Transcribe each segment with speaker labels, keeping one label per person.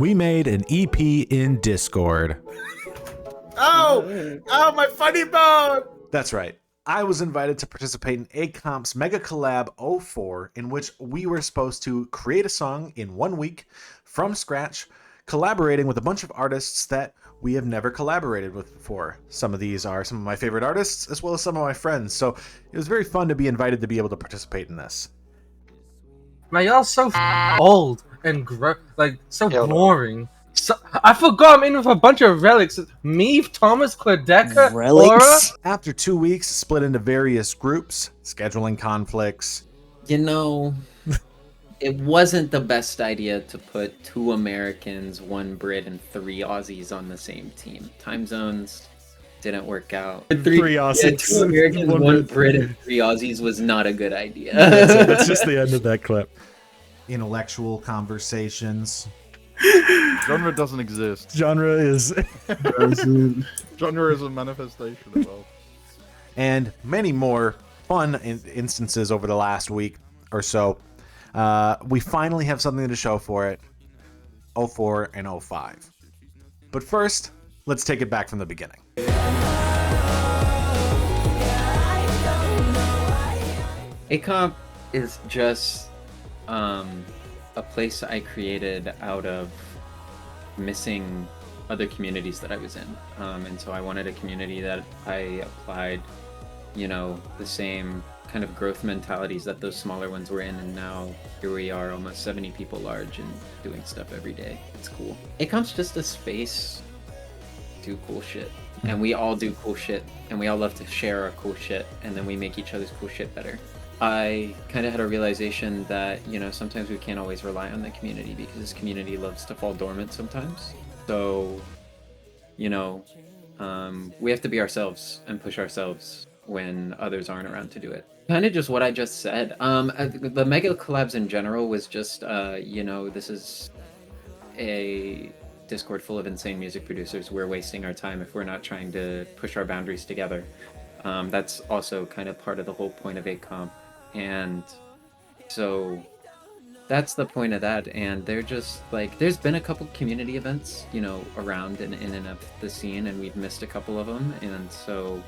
Speaker 1: we made an EP in Discord.
Speaker 2: Oh, my funny bone.
Speaker 1: That's right. I was invited to participate in AOCMP's Mega Collab 04, in which we were supposed to create a song in 1 week from scratch, collaborating with a bunch of artists that we have never collaborated with before. Some of these are some of my favorite artists, as well as some of my friends, so it was very fun to be invited to be able to participate in this.
Speaker 3: Man, y'all so old and so boring. So, I forgot I'm in with a bunch of relics. Meave, Thomas, Claudeca, Aura.
Speaker 1: After 2 weeks, split into various groups, scheduling conflicts.
Speaker 4: You know, it wasn't the best idea to put 2 Americans, 1 Brit, and 3 Aussies on the same team. Time zones didn't work out.
Speaker 1: 3 Aussies.
Speaker 4: Yeah, 2 Americans, 1 Brit, and 3 Aussies was not a good idea.
Speaker 1: That's just the end of that clip. Intellectual conversations.
Speaker 5: Genre doesn't exist.
Speaker 1: Genre is
Speaker 5: Genre is a manifestation of all.
Speaker 1: And many more fun instances over the last week or so. We finally have something to show for it. 04 and 05. But first, let's take it back from the beginning.
Speaker 4: AOCMP is just a place I created out of missing other communities that I was in. And so I wanted a community that I applied, the same kind of growth mentalities that those smaller ones were in. And now here we are, almost 70 people large and doing stuff every day. It's cool. AOCMP's just a space to do cool shit. And we all do cool shit. And we all love to share our cool shit. And then we make each other's cool shit better. I kind of had a realization that, sometimes we can't always rely on the community because this community loves to fall dormant sometimes. So, we have to be ourselves and push ourselves when others aren't around to do it. Kind of just what I just said. The mega collabs in general was just, this is a Discord full of insane music producers. We're wasting our time if we're not trying to push our boundaries together. That's also kind of part of the whole point of AOCMP. And so that's the point of that. And they're just there's been a couple community events, around and in and of the scene, and we've missed a couple of them. And so,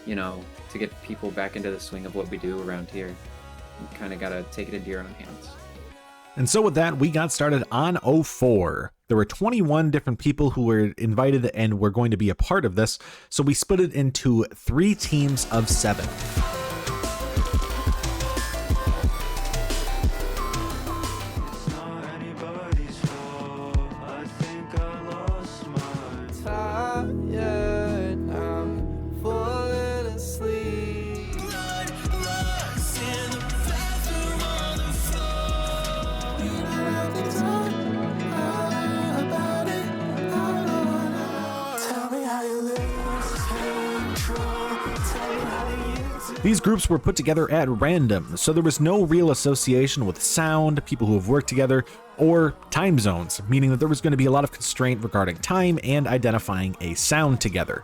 Speaker 4: to get people back into the swing of what we do around here, you kind of got to take it into your own hands.
Speaker 1: And so with that, we got started on 04. There were 21 different people who were invited and were going to be a part of this. So we split it into 3 teams of 7. These groups were put together at random, so there was no real association with sound, people who have worked together, or time zones, meaning that there was going to be a lot of constraint regarding time and identifying a sound together.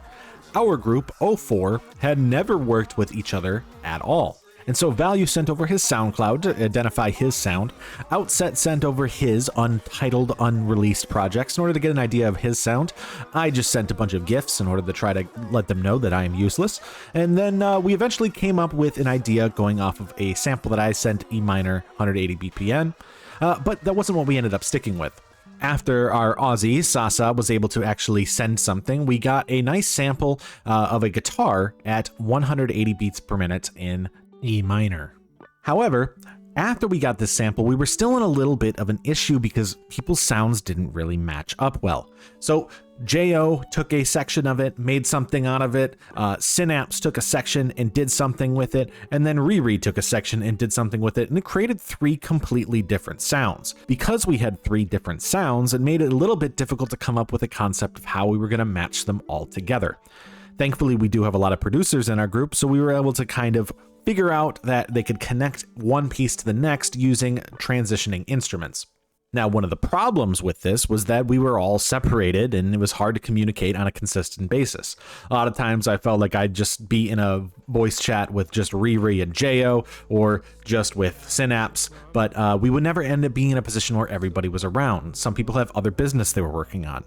Speaker 1: Our group, 04, had never worked with each other at all. And so Value sent over his SoundCloud to identify his sound. Outset sent over his untitled, unreleased projects in order to get an idea of his sound. I just sent a bunch of GIFs in order to try to let them know that I am useless. And then we eventually came up with an idea going off of a sample that I sent E minor 180 BPM. But that wasn't what we ended up sticking with. After our Aussie, Sasa, was able to actually send something, we got a nice sample of a guitar at 180 beats per minute in E minor. However, after we got this sample, we were still in a little bit of an issue because people's sounds didn't really match up well. So Jo took a section of it, made something out of it, Synapse took a section and did something with it, and then Riri took a section and did something with it, and it created 3 completely different sounds. Because we had 3 different sounds, it made it a little bit difficult to come up with a concept of how we were going to match them all together. Thankfully, we do have a lot of producers in our group, so we were able to kind of figure out that they could connect one piece to the next using transitioning instruments. Now, one of the problems with this was that we were all separated and it was hard to communicate on a consistent basis. A lot of times I felt like I'd just be in a voice chat with just Riri and Jo or just with Synapse, but we would never end up being in a position where everybody was around. Some people have other business they were working on.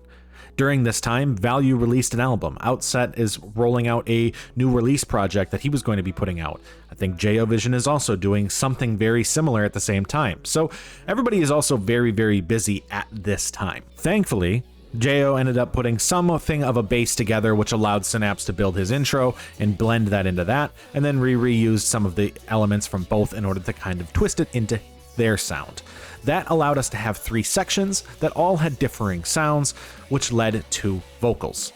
Speaker 1: During this time, Value released an album. Outset is rolling out a new release project that he was going to be putting out. I think Jo Vision is also doing something very similar at the same time. So everybody is also very, very busy at this time. Thankfully, Jo ended up putting something of a bass together, which allowed Synapse to build his intro and blend that into that, and then reused some of the elements from both in order to kind of twist it into their sound. That allowed us to have 3 sections that all had differing sounds, which led to vocals.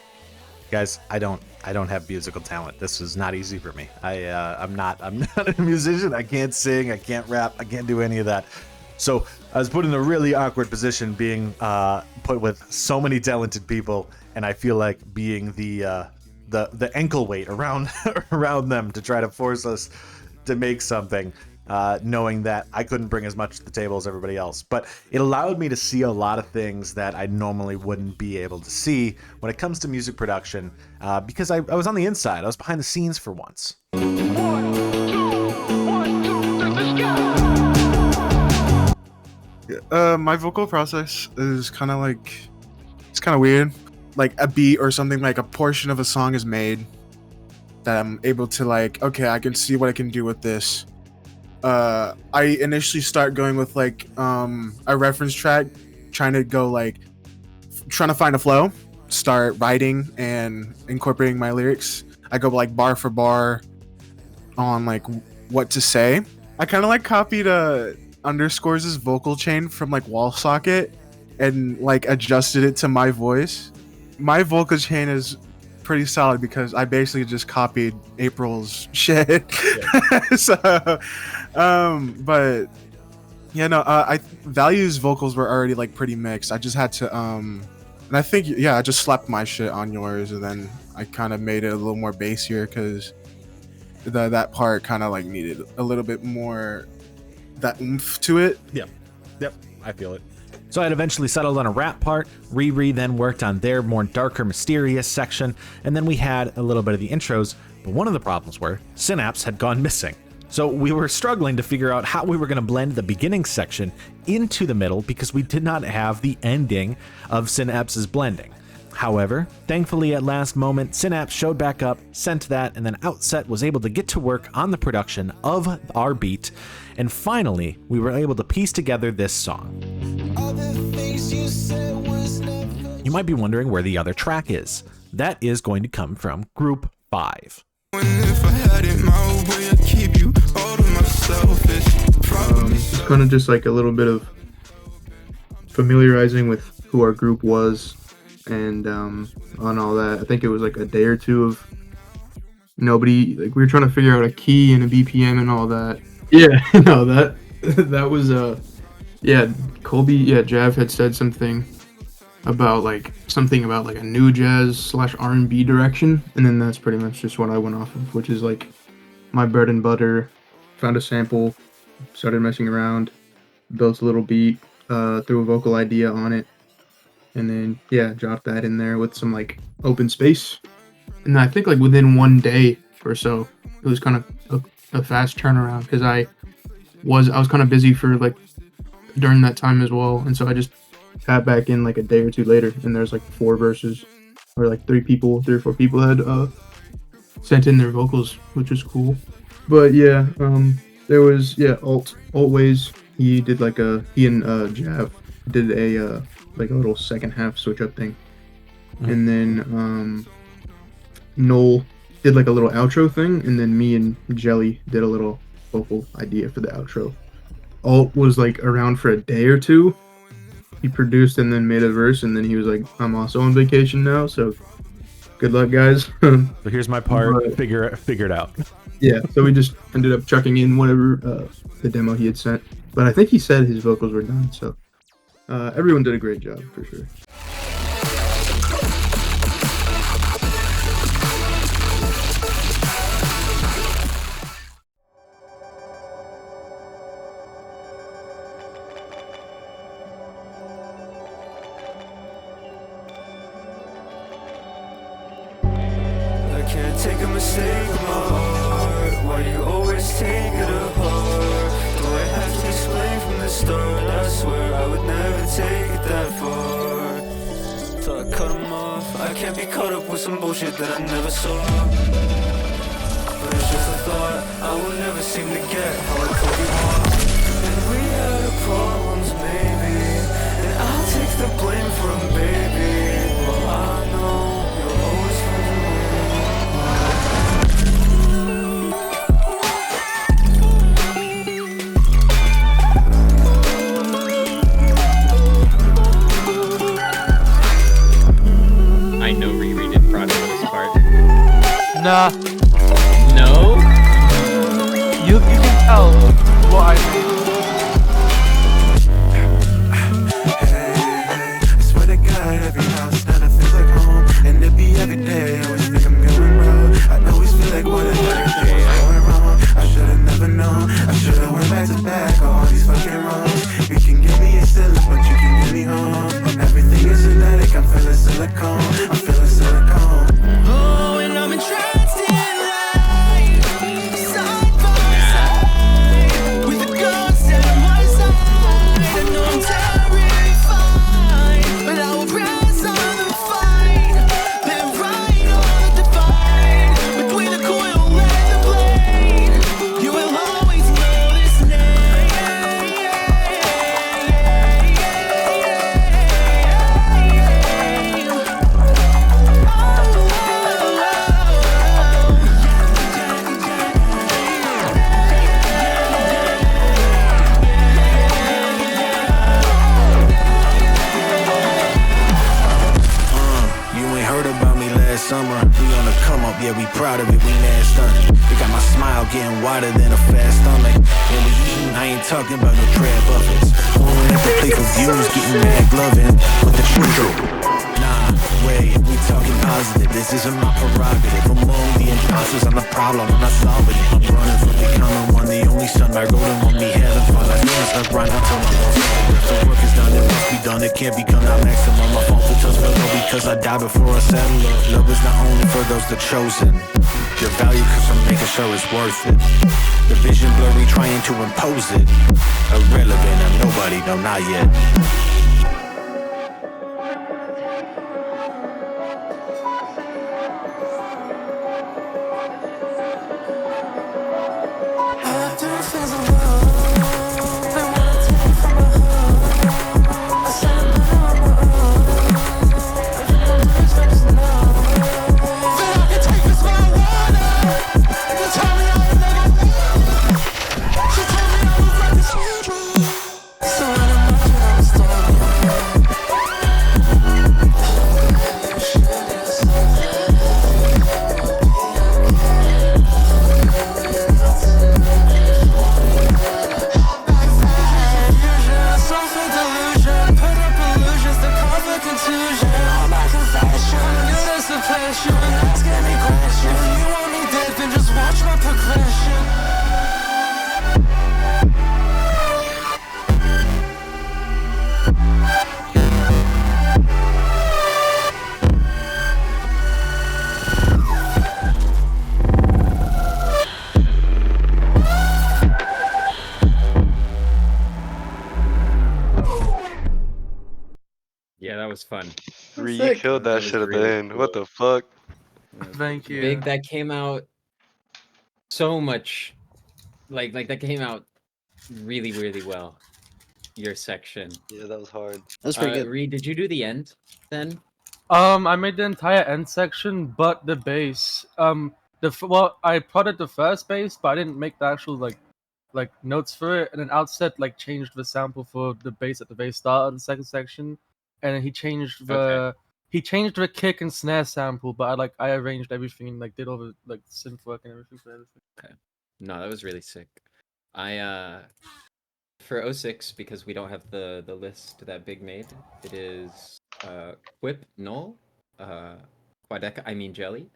Speaker 6: Guys, I don't have musical talent. This is not easy for me. I'm not a musician. I can't sing. I can't rap. I can't do any of that. So I was put in a really awkward position, being put with so many talented people, and I feel like being the ankle weight around around them to try to force us to make something. Knowing that I couldn't bring as much to the table as everybody else. But it allowed me to see a lot of things that I normally wouldn't be able to see when it comes to music production, because I was on the inside. I was behind the scenes for once.
Speaker 7: 1, 2, 1, 2, 3, let's go!
Speaker 2: My vocal process is kind of like, it's kind of weird. Like a beat or something, like a portion of a song is made that I'm able to like, okay, I can see what I can do with this. I initially start going with like a reference track, trying to find a flow, start writing and incorporating my lyrics. I go like bar for bar on like what to say. I kind of like copied Underscores' vocal chain from like WallSocket and like adjusted it to my voice. My vocal chain is pretty solid because I basically just copied April's shit. Yeah. So, but yeah, no, Value's vocals were already like pretty mixed. I just had to, and I think, yeah, I just slapped my shit on yours, and then I kind of made it a little more bassier because that part kind of like needed a little bit more that oomph to it.
Speaker 1: Yep, I feel it. So I had eventually settled on a rap part. Riri then worked on their more darker, mysterious section, and then we had a little bit of the intros, but one of the problems were Synapse had gone missing. So we were struggling to figure out how we were going to blend the beginning section into the middle because we did not have the ending of Synapse's blending. However, thankfully at last moment, Synapse showed back up, sent that, and then Outset was able to get to work on the production of our beat, and finally, we were able to piece together this song. You might be wondering where the other track is. That is going to come from Group 5.
Speaker 8: It's kind of just like a little bit of familiarizing with who our group was and on all that. I think it was like a day or two of nobody, like we were trying to figure out a key and a BPM and all that. Yeah, no, that was Colby, Jav had said something about like a new jazz / R&B direction, and then that's pretty much just what I went off of, which is like my bread and butter. Found a sample, started messing around, built a little beat, threw a vocal idea on it, and then dropped that in there with some like open space. And I think like within 1 day or so, it was kind of a fast turnaround because I was kind of busy for like during that time as well, and so I just got back in like a day or two later, and there's like 4 verses, or like 3 or 4 people had sent in their vocals, which was cool. But there was Altways. He did like he and Jav did a like a little second half switch up thing, and then Noel did like a little outro thing, and then me and Jelly did a little vocal idea for the outro. Alt was like around for a day or two. He produced and then made a verse, and then he was like, I'm also on vacation now, so good luck, guys.
Speaker 1: So here's my part, figure it out.
Speaker 8: Yeah, so we just ended up chucking in whatever the demo he had sent. But I think he said his vocals were done, so everyone did a great job, for sure.
Speaker 9: to take a mistake of my heart? Why you always take it apart? Do I have to explain from the start? I swear I would never take it that far. So I cut him off. I can't be caught up with some bullshit that I never saw. But it's just a thought. I will never seem to get how I cut you off. And we had our problems, maybe, and I'll take the blame for them, baby. Well, I know you'll always find a way.
Speaker 4: I know Riri did Prada for this part.
Speaker 3: Nah,
Speaker 4: No?
Speaker 3: you can tell what I mean.
Speaker 9: I swear to God, every house that I feel like home, and it be every day. I always think I'm going wrong. I always feel like what if everything was going wrong. I should've never known. I should've went back to back all these fucking wrongs. You can give me a still, but you can get me home. Everything is genetic. I'm feeling silicone. I'm feeling silicone. Oh, and I'm entranced in life, side by side, with the ghost at my side. I know I'm terrified, but I will press on the fight. Live right on the divide, between the coil and the blade. You will always know this name. You ain't heard about me last summer. We on the come up, yeah, we proud of it, we nashed up. They got my smile getting wider than a fast stomach. And we eating, I ain't talking about no trap buffets. Pulling up the plate for views, getting mad gloving. But the truth, nah, wait, we talking positive. This isn't my prerogative. Among the imposters, I'm the problem, I'm not solving it. I'm running from the common one, the only son by golden on me. Heaven, Father, hands up, right until my lost. If the work is done, it must be done. It can't become our maximum. My fault for touch below because I die before I settle up. Love is not only for those that chosen. Your value comes from making sure it's worth it. The vision blurry, trying to impose it. Irrelevant, I'm nobody, no, not yet.
Speaker 4: Yeah, that was fun.
Speaker 10: Ree, you killed that
Speaker 4: was
Speaker 10: shit at the
Speaker 4: really
Speaker 10: end. What
Speaker 4: cool.
Speaker 10: the fuck?
Speaker 3: Thank you.
Speaker 4: Big, that came out so much. Like that came out really, really well. Your section.
Speaker 10: Yeah, that was hard.
Speaker 11: That's pretty good.
Speaker 4: Reed, did you do the end then?
Speaker 3: I made the entire end section, but the bass. Well, I prodded the first bass, but I didn't make the actual like notes for it. And then Outset like changed the sample for the bass at the very start of the second section, and then he changed the kick and snare sample. But I arranged everything and like did all the like synth work and everything for everything.
Speaker 4: Okay. No, that was really sick. I for 06, because we don't have the list that Big made, it is Quip, Null, Quadeca, I mean Jelly.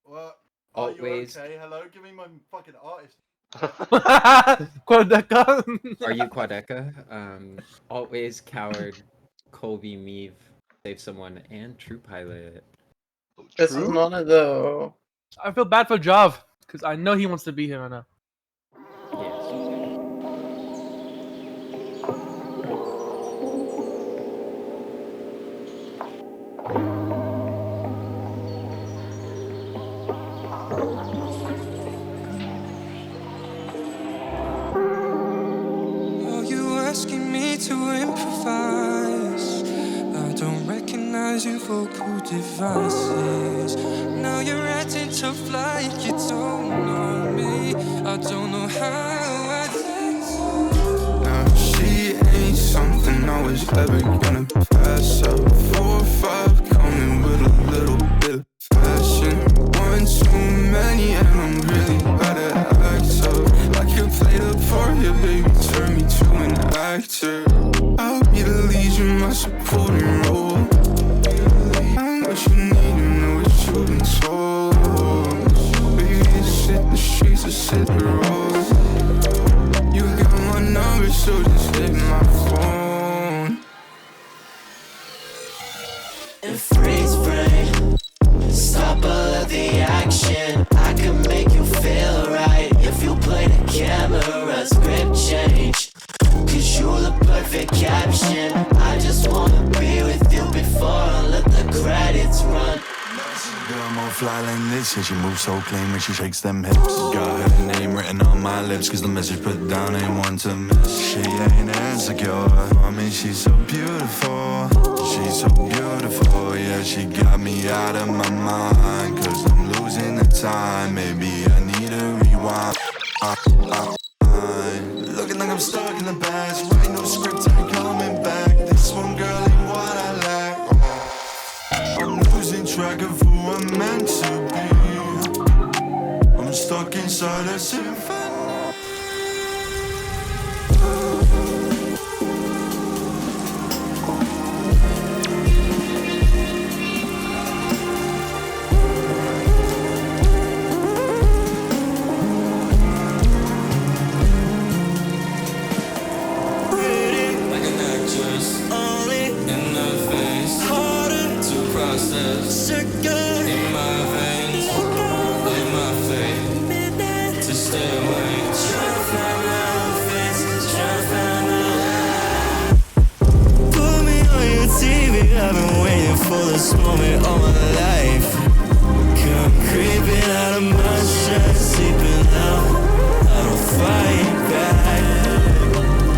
Speaker 5: What? Are you
Speaker 4: Altways.
Speaker 5: okay? Hello, give me my fucking artist.
Speaker 3: Quadeca.
Speaker 4: Are you Quadeca? Altways, Coward, Colby, Meave, Save Someone, and True Pilot.
Speaker 11: This is not it though.
Speaker 3: I feel bad for Jav because I know he wants to be here right now.
Speaker 12: Are you asking me to improvise? I don't recognize your vocal devices. Now you're acting tough like you don't know me. I don't know how I
Speaker 13: Now she ain't something I was ever gonna pass up. 4 or 5 coming with a little bit of fashion. One too many and I'm really bad at act up. I could play the part, yeah baby, turn me to an actor. I'll be the lead, you my supporting role. I'm what you need, you know what you've been told. Baby, just hit the streets, just hit the road. You got my number, so just hit my phone.
Speaker 14: And freeze frame, stop all of the action. I can make you feel right if you play the camera, script change. Cause you the perfect caption. I just wanna be with you before I let the credits run.
Speaker 9: Girl more fly than this, yeah, she moves so clean when she shakes them hips. Got her name written on my lips, cause the message put down ain't one to miss. She ain't insecure, I mean she's so beautiful. She's so beautiful, yeah, she got me out of my mind. Cause I'm losing the time, maybe I need a rewind. Looking like I'm stuck in the past, writing no script, ain't coming back. This one girl ain't what I lack. I'm losing track of who I'm meant to be. I'm stuck inside a symphony.
Speaker 12: like an actress. Only in the face, harder to process. In my veins, in my fate, to stay away. Trying to find my own face, trying to find my own. Put me on your TV, I've been waiting for this moment all my life. Come creeping out of my shirt, sleeping out. I don't fight back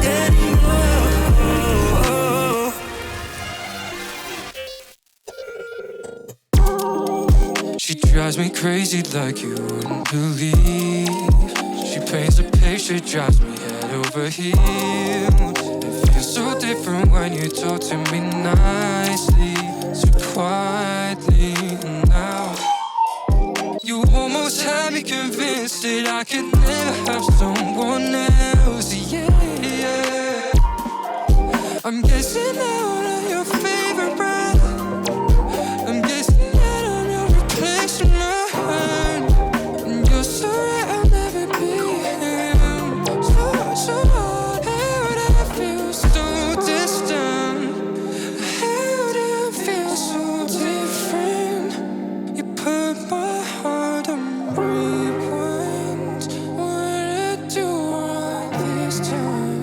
Speaker 12: anymore. She drives me crazy like you wouldn't believe. She paints a picture, drives me head over heels. It feels so different when you talk to me nicely, so quietly. Now you almost had me convinced that I could never have someone else. Yeah, I'm guessing out of your favorite brand. I'm guessing that I'm your replacement. And you're so right, I'll never be him. So hard, how would I feel so distant? How do I feel so different? You put my heart on rewind. What I do all this time?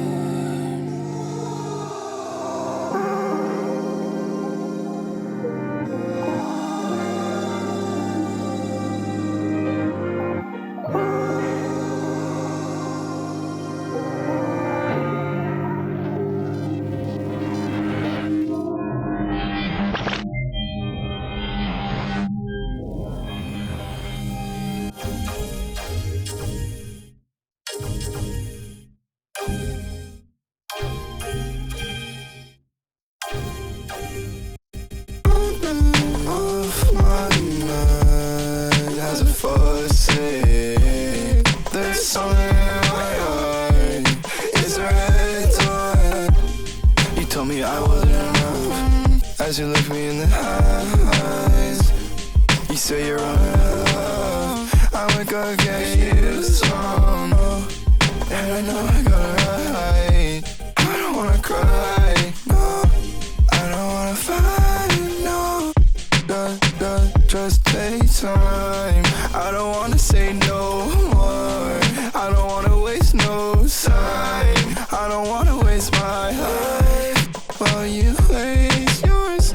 Speaker 13: Off my mind as a faucet. There's something in my eye. It's a red dawn. You told me I wasn't enough as you look me in the eyes. You say you're running out of love. I would go get you some, and I know I got it right. I don't wanna cry, no. I don't wanna fight, no. just daytime. I don't wanna say no more. I don't wanna waste no time. I don't wanna waste my life while you waste yours.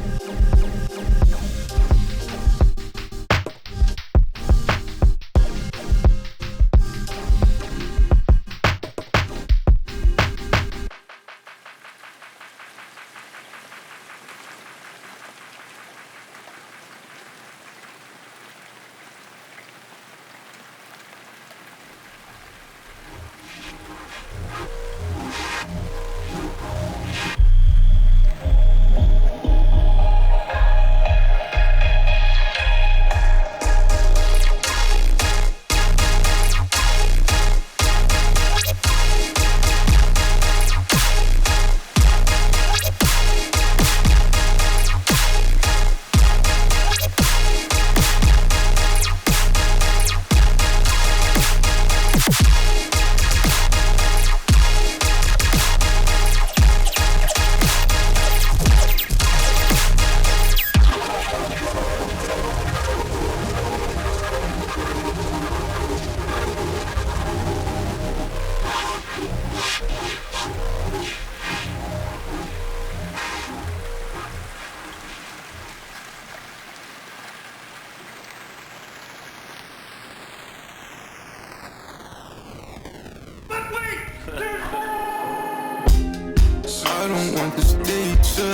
Speaker 13: I don't want this day to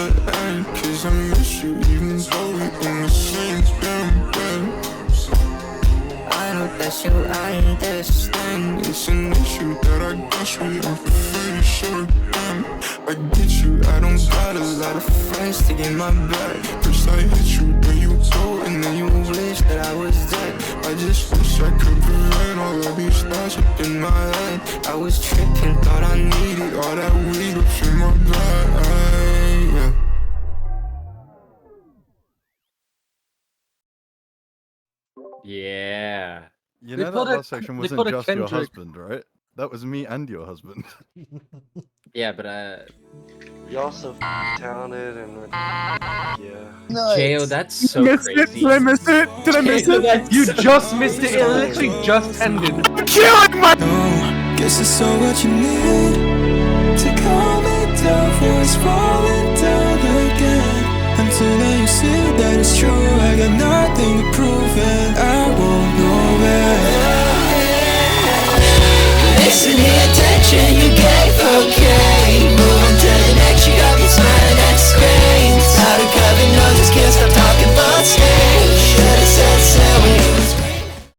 Speaker 13: end, 'cause I miss you even though we in the same damn bed. I know that you understand. It's an issue that I guess we have to face again. I get you, I don't got a lot of friends to get my back. First I hit you, then you go, and then you wish that I was dead. I just wish I could prevent all of these thoughts up in my head. I was tripping, thought I needed all that weed up in my bag, yeah.
Speaker 4: Yeah.
Speaker 5: You
Speaker 3: They
Speaker 5: know
Speaker 3: put
Speaker 5: that
Speaker 3: a-
Speaker 5: last section
Speaker 3: they
Speaker 5: wasn't
Speaker 3: put a
Speaker 5: just your
Speaker 3: Kendrick.
Speaker 5: husband, right? That was me and your husband.
Speaker 4: Yeah, but
Speaker 10: Y'all so talented and yeah.
Speaker 4: Jayo, that's so
Speaker 2: Missed it?
Speaker 4: crazy.
Speaker 2: Did I miss it? Did I miss it?
Speaker 3: You just missed it. It literally just ended.
Speaker 2: Killing my.
Speaker 13: Guess it's so what you need to calm me down before it's falling down again. Until then you see that it's true. I got nothing to prove and I won't go back.
Speaker 14: Listen, pay attention.